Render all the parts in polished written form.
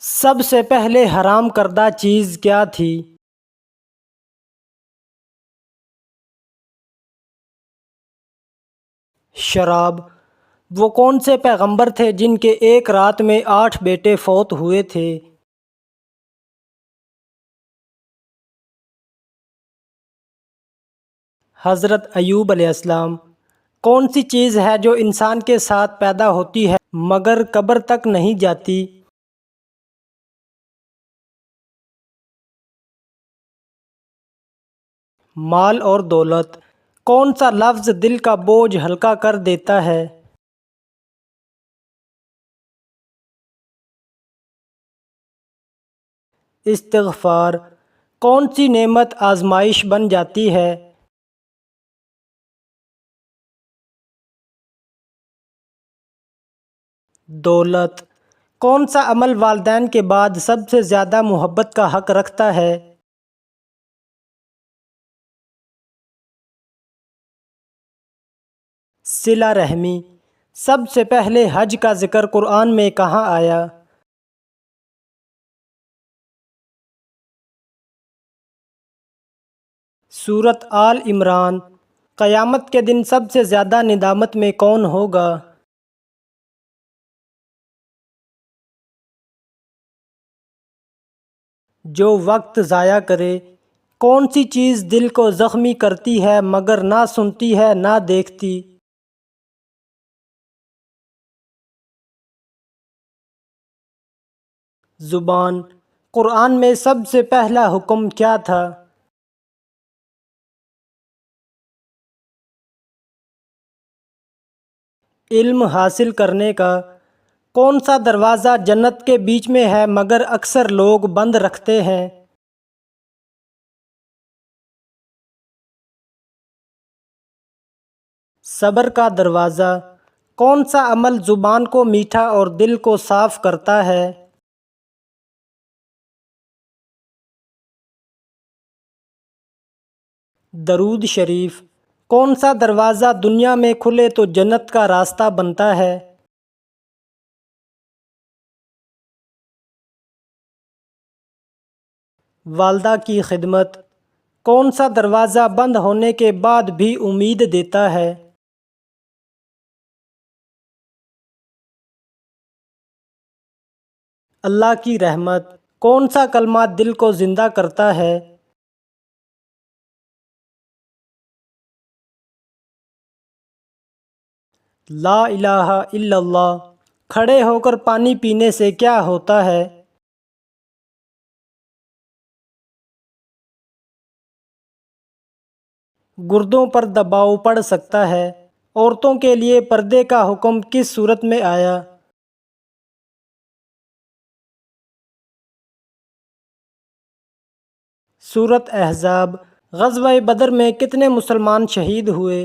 سب سے پہلے حرام کردہ چیز کیا تھی؟ شراب۔ وہ کون سے پیغمبر تھے جن کے ایک رات میں 8 بیٹے فوت ہوئے تھے؟ حضرت ایوب علیہ السلام۔ کون سی چیز ہے جو انسان کے ساتھ پیدا ہوتی ہے مگر قبر تک نہیں جاتی؟ مال اور دولت۔ کون سا لفظ دل کا بوجھ ہلکا کر دیتا ہے؟ استغفار۔ کون سی نعمت آزمائش بن جاتی ہے؟ دولت۔ کون سا عمل والدین کے بعد سب سے زیادہ محبت کا حق رکھتا ہے؟ صلہ رحمی۔ سب سے پہلے حج کا ذکر قرآن میں کہاں آیا؟ سورۃ آل عمران۔ قیامت کے دن سب سے زیادہ ندامت میں کون ہوگا؟ جو وقت ضائع کرے۔ کون سی چیز دل کو زخمی کرتی ہے مگر نہ سنتی ہے نہ دیکھتی؟ زبان۔ قرآن میں سب سے پہلا حکم کیا تھا؟ علم حاصل کرنے کا۔ کون سا دروازہ جنت کے بیچ میں ہے مگر اکثر لوگ بند رکھتے ہیں؟ صبر کا دروازہ۔ کون سا عمل زبان کو میٹھا اور دل کو صاف کرتا ہے؟ درود شریف۔ کون سا دروازہ دنیا میں کھلے تو جنت کا راستہ بنتا ہے؟ والدہ کی خدمت۔ کون سا دروازہ بند ہونے کے بعد بھی امید دیتا ہے؟ اللہ کی رحمت۔ کون سا کلمہ دل کو زندہ کرتا ہے؟ 'لا الہ الا اللہ'۔ کھڑے ہو کر پانی پینے سے کیا ہوتا ہے؟ گردوں پر دباؤ پڑ سکتا ہے۔ عورتوں کے لیے پردے کا حکم کس صورت میں آیا؟ سورۃ احزاب۔ غزوہ بدر میں کتنے مسلمان شہید ہوئے؟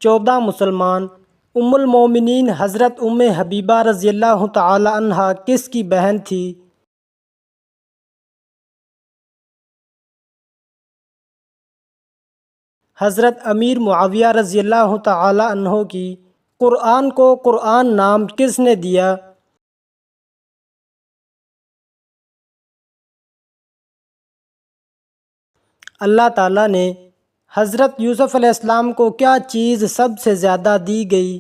14 مسلمان۔ ام المومنین حضرت ام حبیبہ رضی اللہ تعالی عنہا کس کی بہن تھی؟ حضرت امیر معاویہ رضی اللہ تعالی عنہ کی۔ قرآن کو قرآن نام کس نے دیا؟ اللہ تعالیٰ نے۔ حضرت یوسف علیہ السلام کو کیا چیز سب سے زیادہ دی گئی؟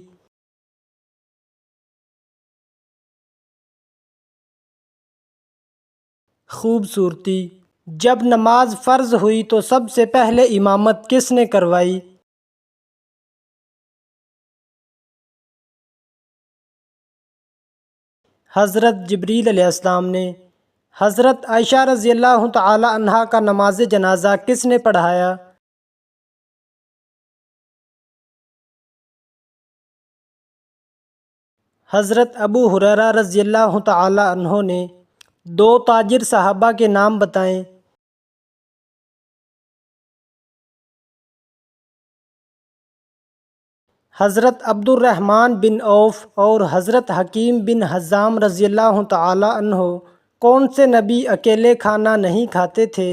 خوبصورتی۔ جب نماز فرض ہوئی تو سب سے پہلے امامت کس نے کروائی؟ حضرت جبریل علیہ السلام نے۔ حضرت عائشہ رضی اللہ تعالی عنہا کا نماز جنازہ کس نے پڑھایا؟ حضرت ابو ہریرہ رضی اللہ تعالی عنہ نے۔ 2 تاجر صحابہ کے نام بتائیں۔ حضرت عبد الرحمن بن عوف اور حضرت حکیم بن حزام رضی اللہ تعالی عنہ کون سے نبی اکیلے کھانا نہیں کھاتے تھے؟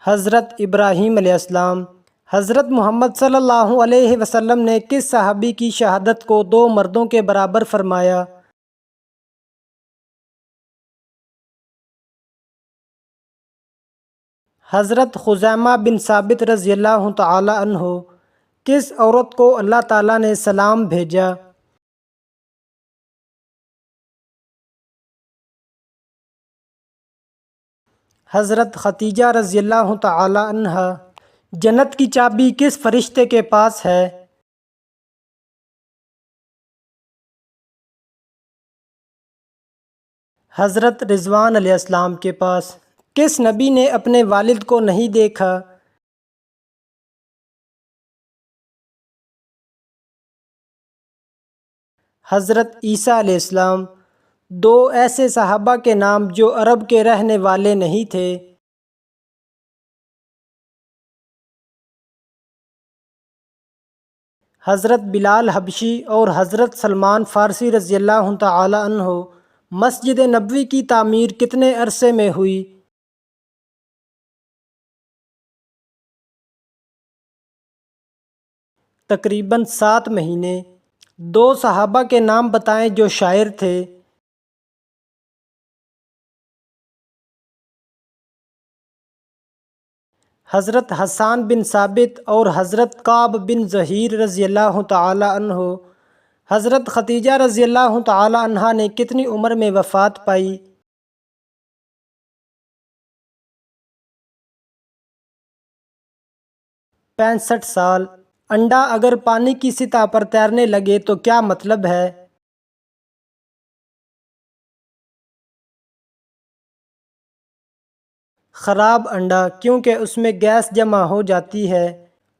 حضرت ابراہیم علیہ السلام۔ حضرت محمد صلی اللہ علیہ وسلم نے کس صحابی کی شہادت کو 2 مردوں کے برابر فرمایا؟ حضرت خزیمہ بن ثابت رضی اللہ تعالی عنہ۔ کس عورت کو اللہ تعالیٰ نے سلام بھیجا؟ حضرت ختیجہ رضی اللہ تعالی عنہا۔ جنت کی چابی کس فرشتے کے پاس ہے؟ حضرت رضوان علیہ السلام کے پاس۔ کس نبی نے اپنے والد کو نہیں دیکھا؟ حضرت عیسیٰ علیہ السلام۔ 2 ایسے صحابہ کے نام جو عرب کے رہنے والے نہیں تھے۔ حضرت بلال حبشی اور حضرت سلمان فارسی رضی اللہ تعالی عنہ۔ مسجد نبوی کی تعمیر کتنے عرصے میں ہوئی؟ تقریباً 7 مہینے۔ 2 صحابہ کے نام بتائیں جو شاعر تھے۔ حضرت حسان بن ثابت اور حضرت کعب بن زہیر رضی اللہ تعالی عنہ۔ حضرت ختیجہ رضی اللہ تعالی عنہا نے کتنی عمر میں وفات پائی؟ 65 سال۔ انڈا اگر پانی کی سطح پر تیرنے لگے تو کیا مطلب ہے؟ خراب انڈا، کیونکہ اس میں گیس جمع ہو جاتی ہے۔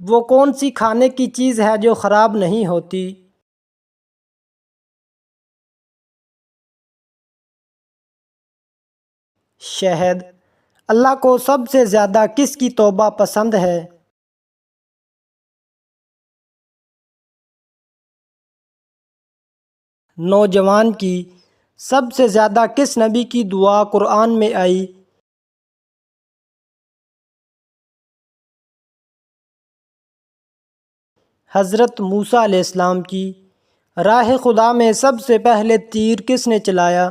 وہ کون سی کھانے کی چیز ہے جو خراب نہیں ہوتی؟ شہد۔ اللہ کو سب سے زیادہ کس کی توبہ پسند ہے؟ نوجوان کی۔ سب سے زیادہ کس نبی کی دعا قرآن میں آئی؟ حضرت موسیٰ علیہ السلام کی۔ راہ خدا میں سب سے پہلے تیر کس نے چلایا؟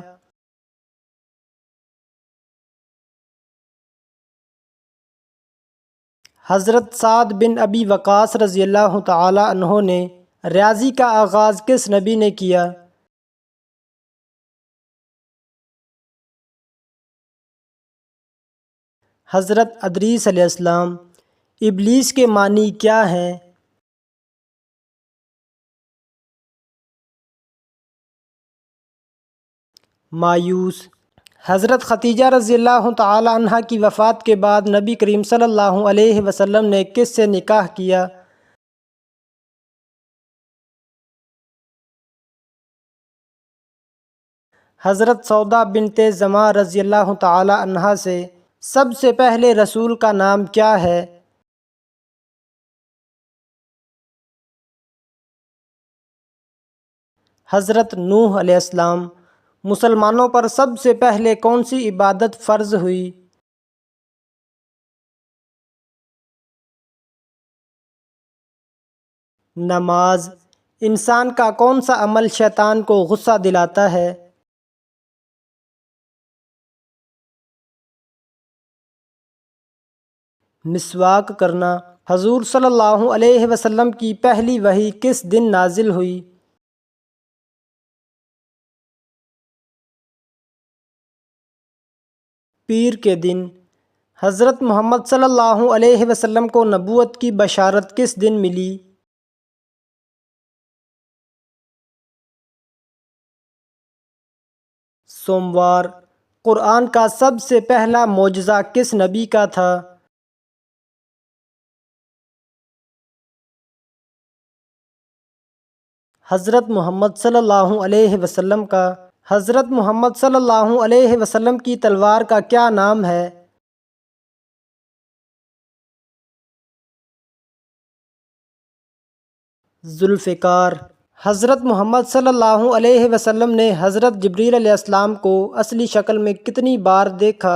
حضرت سعد بن ابی وقاص رضی اللہ تعالی عنہ نے۔ ریاضی کا آغاز کس نبی نے کیا؟ حضرت ادریس علیہ السلام۔ ابلیس کے معنی کیا ہیں؟ مایوس۔ حضرت ختیجہ رضی اللہ تعالی عنہا کی وفات کے بعد نبی کریم صلی اللہ علیہ وسلم نے کس سے نکاح کیا؟ حضرت سودا بنت زمعہ رضی اللہ تعالی عنہا سے۔ سب سے پہلے رسول کا نام کیا ہے؟ حضرت نوح علیہ السلام۔ مسلمانوں پر سب سے پہلے کون سی عبادت فرض ہوئی؟ نماز۔ انسان کا کون سا عمل شیطان کو غصہ دلاتا ہے؟ مسواک کرنا۔ حضور صلی اللہ علیہ وسلم کی پہلی وحی کس دن نازل ہوئی؟ پیر کے دن۔ حضرت محمد صلی اللہ علیہ وسلم کو نبوت کی بشارت کس دن ملی؟ سوموار۔ قرآن کا سب سے پہلا معجزہ کس نبی کا تھا؟ حضرت محمد صلی اللہ علیہ وسلم کا۔ حضرت محمد صلی اللہ علیہ وسلم کی تلوار کا کیا نام ہے؟ ذوالفقار۔ حضرت محمد صلی اللہ علیہ وسلم نے حضرت جبریل علیہ السلام کو اصلی شکل میں کتنی بار دیکھا؟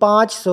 500।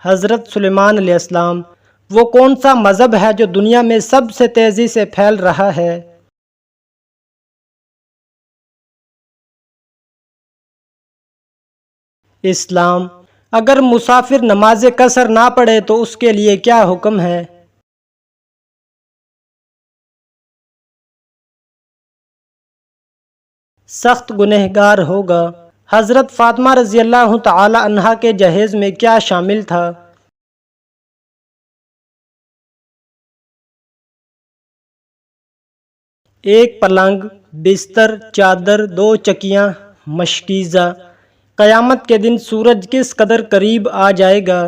حضرت سلیمان علیہ السلام، وہ کون سا مذہب ہے جو دنیا میں سب سے تیزی سے پھیل رہا ہے؟ اسلام۔ اگر مسافر نماز قصر نہ پڑھے تو اس کے لیے کیا حکم ہے؟ سخت گنہگار ہوگا۔ حضرت فاطمہ رضی اللہ تعالی عنہا کے جہیز میں کیا شامل تھا؟ ایک پلنگ، بستر، چادر، دو چکیاں، مشکیزہ۔ قیامت کے دن سورج کس قدر قریب آ جائے گا؟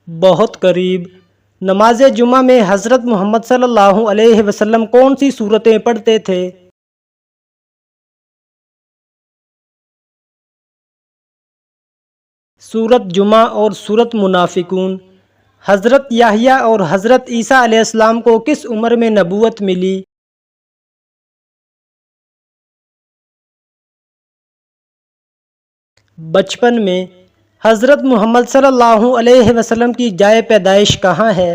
بہت قریب۔ نماز جمعہ میں حضرت محمد صلی اللہ علیہ وسلم کون سی سورتیں پڑھتے تھے؟ سورت جمعہ اور سورت منافقون۔ حضرت یحییٰ اور حضرت عیسیٰ علیہ السلام کو کس عمر میں نبوت ملی؟ بچپن میں۔ حضرت محمد صلی اللہ علیہ وسلم کی جائے پیدائش کہاں ہے؟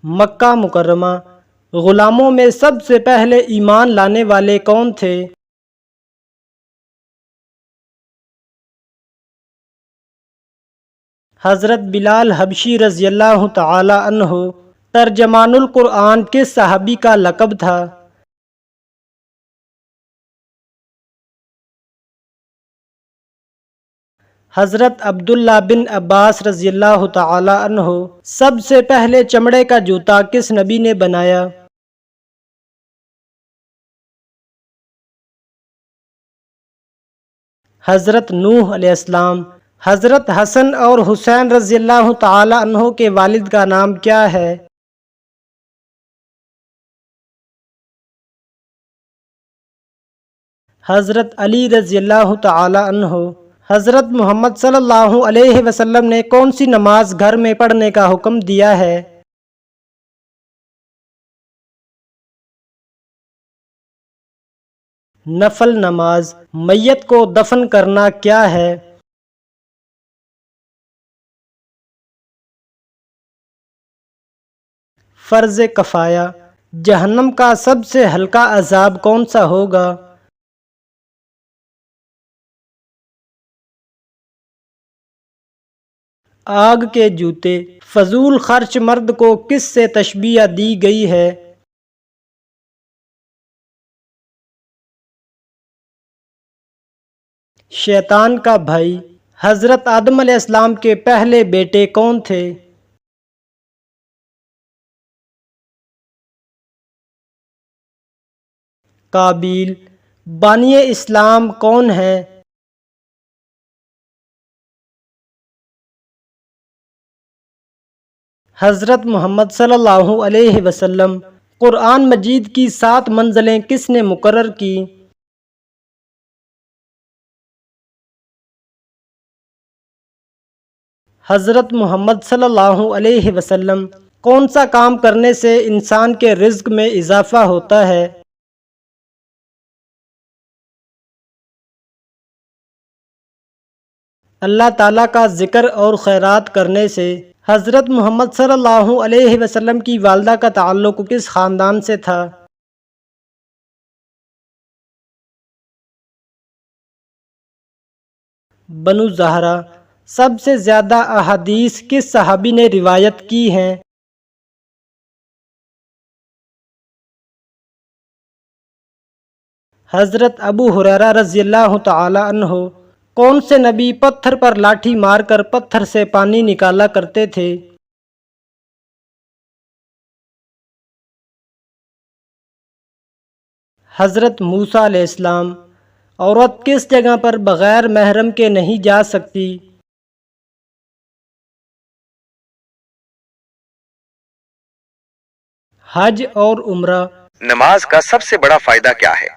مکہ مکرمہ۔ غلاموں میں سب سے پہلے ایمان لانے والے کون تھے؟ حضرت بلال حبشی رضی اللہ تعالی عنہ۔ ترجمان القرآن کس صحابی کا لقب تھا؟ حضرت عبداللہ بن عباس رضی اللہ تعالی عنہ۔ سب سے پہلے چمڑے کا جوتا کس نبی نے بنایا؟ حضرت نوح علیہ السلام۔ حضرت حسن اور حسین رضی اللہ تعالی عنہ کے والد کا نام کیا ہے؟ حضرت علی رضی اللہ تعالی عنہ۔ حضرت محمد صلی اللہ علیہ وسلم نے کون سی نماز گھر میں پڑھنے کا حکم دیا ہے؟ نفل نماز۔ میت کو دفن کرنا کیا ہے؟ فرض کفایہ۔ جہنم کا سب سے ہلکا عذاب کون سا ہوگا؟ آگ کے جوتے۔ فضول خرچ مرد کو کس سے تشبیہ دی گئی ہے؟ شیطان کا بھائی۔ حضرت آدم علیہ السلام کے پہلے بیٹے کون تھے؟ قابیل۔ بانی اسلام کون ہیں؟ حضرت محمد صلی اللہ علیہ وسلم۔ قرآن مجید کی 7 منزلیں کس نے مقرر کی؟ حضرت محمد صلی اللہ علیہ وسلم۔ کون سا کام کرنے سے انسان کے رزق میں اضافہ ہوتا ہے؟ اللہ تعالیٰ کا ذکر اور خیرات کرنے سے۔ حضرت محمد صلی اللہ علیہ وسلم کی والدہ کا تعلق کس خاندان سے تھا؟ بنو زہرہ۔ سب سے زیادہ احادیث کس صحابی نے روایت کی ہیں؟ حضرت ابو ہریرہ رضی اللہ تعالی عنہ۔ کون سے نبی پتھر پر لاٹھی مار کر پتھر سے پانی نکالا کرتے تھے؟ حضرت موسیٰ علیہ السلام۔ عورت کس جگہ پر بغیر محرم کے نہیں جا سکتی؟ حج اور عمرہ۔ نماز کا سب سے بڑا فائدہ کیا ہے؟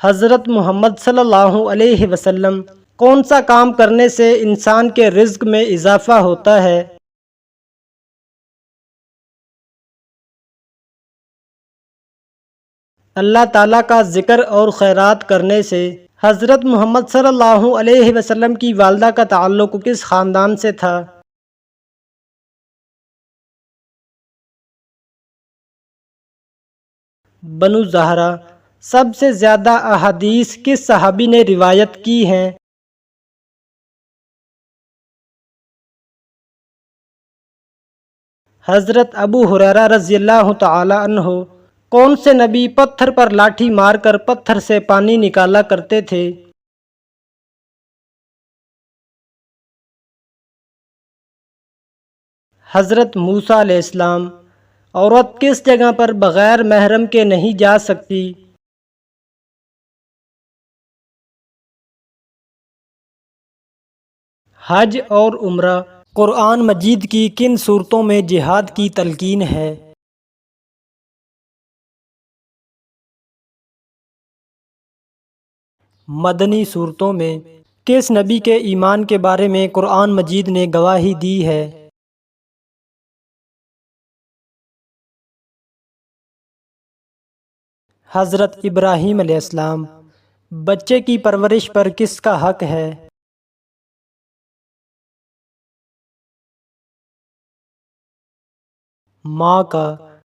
حضرت محمد صلی اللہ علیہ وسلم کون سا کام کرنے سے انسان کے رزق میں اضافہ ہوتا ہے؟ اللہ تعالیٰ کا ذکر اور خیرات کرنے سے۔ حضرت محمد صلی اللہ علیہ وسلم کی والدہ کا تعلق کس خاندان سے تھا؟ بنو زہرہ۔ سب سے زیادہ احادیث کس صحابی نے روایت کی ہیں؟ حضرت ابو ہریرہ رضی اللہ تعالی عنہ۔ کون سے نبی پتھر پر لاٹھی مار کر پتھر سے پانی نکالا کرتے تھے؟ حضرت موسیٰ علیہ السلام۔ عورت کس جگہ پر بغیر محرم کے نہیں جا سکتی؟ حج اور عمرہ۔ قرآن مجید کی کن صورتوں میں جہاد کی تلقین ہے؟ مدنی صورتوں میں۔ کس نبی کے ایمان کے بارے میں قرآن مجید نے گواہی دی ہے؟ حضرت ابراہیم علیہ السلام۔ بچے کی پرورش پر کس کا حق ہے؟ ماں کا۔